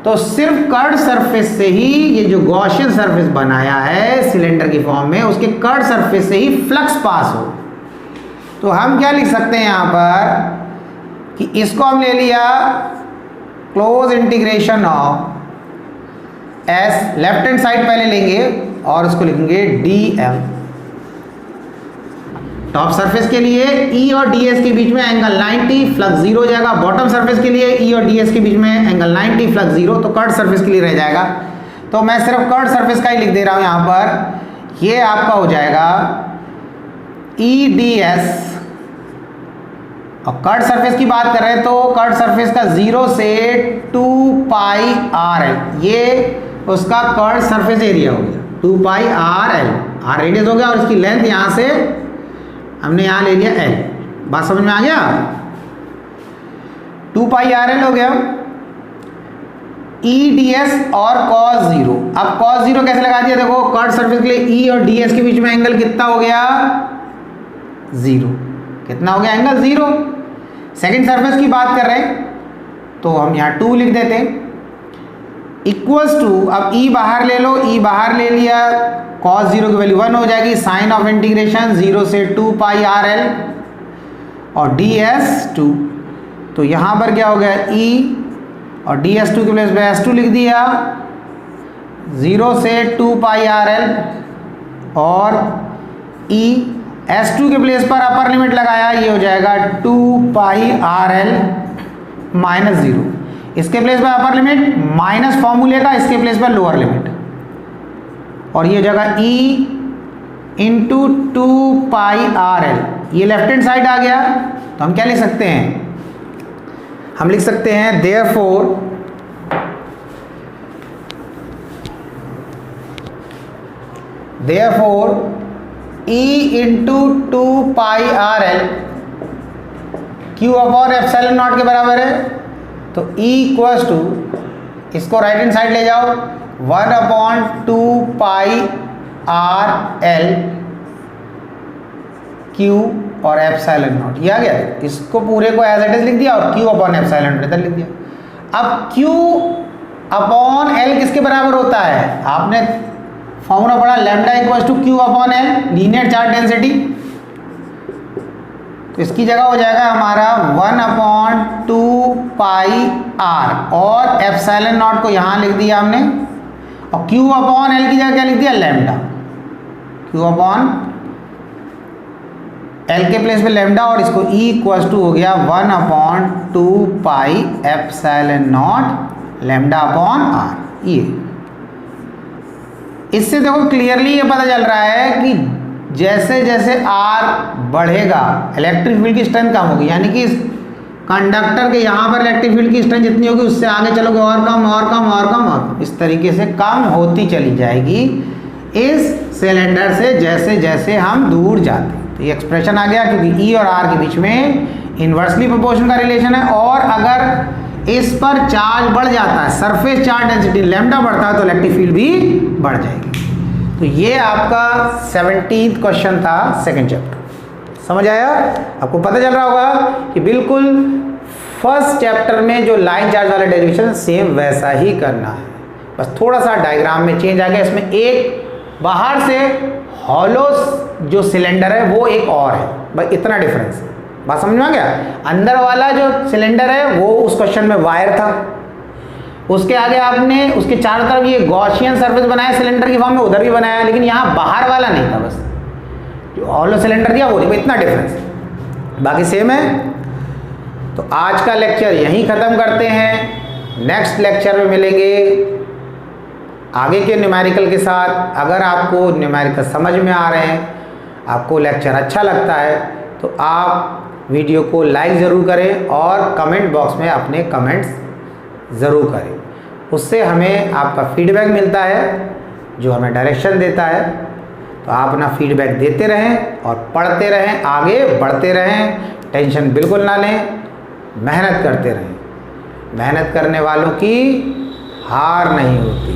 तो सिर्फ कर्व सरफेस से ही ये जो गॉसियन सरफेस बनाया है सिलेंडर की फॉर्म में, उसके कर्व सरफेस से ही फ्लक्स पास हो। तो हम क्या लिख सकते हैं यहाँ पर कि इसको हम ले लिया close integration of S, left hand side पहले लेंगे और उसको लिखेंगे dm। टॉप सरफेस के लिए E और ds के बीच में एंगल 90, फ्लक्स 0 हो जाएगा। बॉटम सरफेस के लिए E और ds के बीच में एंगल 90, फ्लक्स 0, तो कर्व सरफेस के लिए रह जाएगा। तो मैं सिर्फ कर्व सरफेस का ही लिख दे रहा हूं यहाँ पर, ये आपका हो जाएगा E ds। और कर्व सरफेस की बात कर रहे हैं तो कर्व सरफेस का 0 से 2 पाई RL, ये उसका कर्व सरफेस एरिया हो गया 2 पाई RL, R रेडियस हो गया और इसकी लेंथ यहाँ से हमने यहाँ ले लिया L। बात समझ में आ गया, 2 पाई RL हो गया E ds और cos 0। अब cos 0 कैसे लगा दिया, देखो कर्व सरफेस के लिए E और ds के बीच में एंगल कितना हो गया 0, कितना हो गया एंगल 0। सेकंड सरफेस की बात कर रहे हैं तो हम यहाँ 2 लिख देते हैं इक्वल्स टू, अब E बाहर ले लो, E बाहर ले लिया, cos 0 की वैल्यू 1 हो जाएगी, साइन ऑफ इंटीग्रेशन 0 से 2 पाई RL और ds2। तो यहाँ पर क्या हो गया E और ds2 के प्लेस पे s2 लिख दिया, 0 से 2 पाई RL और E, s2 के प्लेस पर अपर लिमिट लगाया, ये हो जाएगा 2 पाई RL माइनस 0, इसके प्लेस पर अपर लिमिट माइनस फॉर्मूले का, इसके प्लेस पर लोअर लिमिट, और ये जगह E इंटू 2 पाई RL, ये लेफ्ट हैंड साइड आ गया। तो हम क्या लिख सकते हैं, हम लिख सकते हैं therefore E into 2 pi RL Q upon epsilon not के बराबर है। तो E इक्वल्स टू, इसको राइट हैंड साइड ले जाओ, 1 अपॉन 2 पाई RL Q और एप्सिलॉन नॉट, ये आ गया। इसको पूरे को एज इट इज लिख दिया और Q अपॉन एप्सिलॉन नॉट इधर लिख दिया। अब Q अपॉन L किसके बराबर होता है, आपने फॉर्मूला पढ़ा, lambda equals to Q upon L, linear charge density. तो इसकी जगह हो जाएगा हमारा 1 अपॉन 2 पाई R और एप्सिलॉन नॉट को यहाँ लिख दिया हमने, और Q अपॉन L की जगह क्या लिख दिया, लैम्डा। Q अपॉन L के प्लेस पे लैम्डा, और इसको E इक्वल्स टू हो गया 1 upon 2 pi epsilon not lambda upon R। ये इससे देखो क्लियरली ये पता चल रहा है कि जैसे जैसे R बढ़ेगा इलेक्ट्रिक फील्ड की स्ट्रेंथ कम होगी, यानी कि इस कंडक्टर के यहाँ पर इलेक्ट्रिक फील्ड की स्ट्रेंथ जितनी होगी उससे आगे चलोगे और कम और कम और कम और इस तरीके से कम होती चली जाएगी इस सिलेंडर से जैसे जैसे हम दूर जाते हैं। तो ये एक्सप्रेशन आ गया, क्योंकि E और R के बीच में इन्वर्सली प्रोपोर्शनल का रिलेशन है, और अगर इस पर चार्ज बढ़ जाता है, सरफेस चार्ज डेंसिटी लैम्डा बढ़ता है, तो इलेक्ट्रिक फील्ड भी बढ़ जाएगी। तो ये आपका 17th क्वेश्चन था सेकंड चैप्टर। समझ आया? आपको पता चल रहा होगा कि बिल्कुल फर्स्ट चैप्टर में जो लाइन चार्ज वाला डेरिवेशन सेम वैसा ही करना है, बस थोड़ा सा डायग्राम में चेंज आ गया। इसमें एक बाहर से हॉलो जो सिलेंडर है वो एक और है, बस इतना डिफरेंस है। बात समझ में आ गया? अंदर वाला जो सिलेंडर है वो उस क्वेश्चन में वायर था, उसके आगे आपने उसके चारों तरफ ये गॉसियन सरफेस बनाया सिलेंडर की फॉर्म में, उधर भी बनाया, लेकिन यहाँ बाहर वाला नहीं था, बस जो हॉलो सिलेंडर दिया वो नहीं, इतना डिफरेंस है, बाकी सेम है। तो आज का लेक्चर यहीं ख़त्म करते हैं, नेक्स्ट लेक्चर में मिलेंगे आगे के न्यूमेरिकल के साथ। अगर आपको न्यूमेरिकल समझ में आ रहे हैं, आपको लेक्चर अच्छा लगता है, तो आप वीडियो को लाइक ज़रूर करें और कमेंट बॉक्स में अपने कमेंट्स ज़रूर करें, उससे हमें आपका फीडबैक मिलता है जो हमें डायरेक्शन देता है। तो आप अपना फीडबैक देते रहें और पढ़ते रहें, आगे बढ़ते रहें, टेंशन बिल्कुल ना लें, मेहनत करते रहें। मेहनत करने वालों की हार नहीं होती।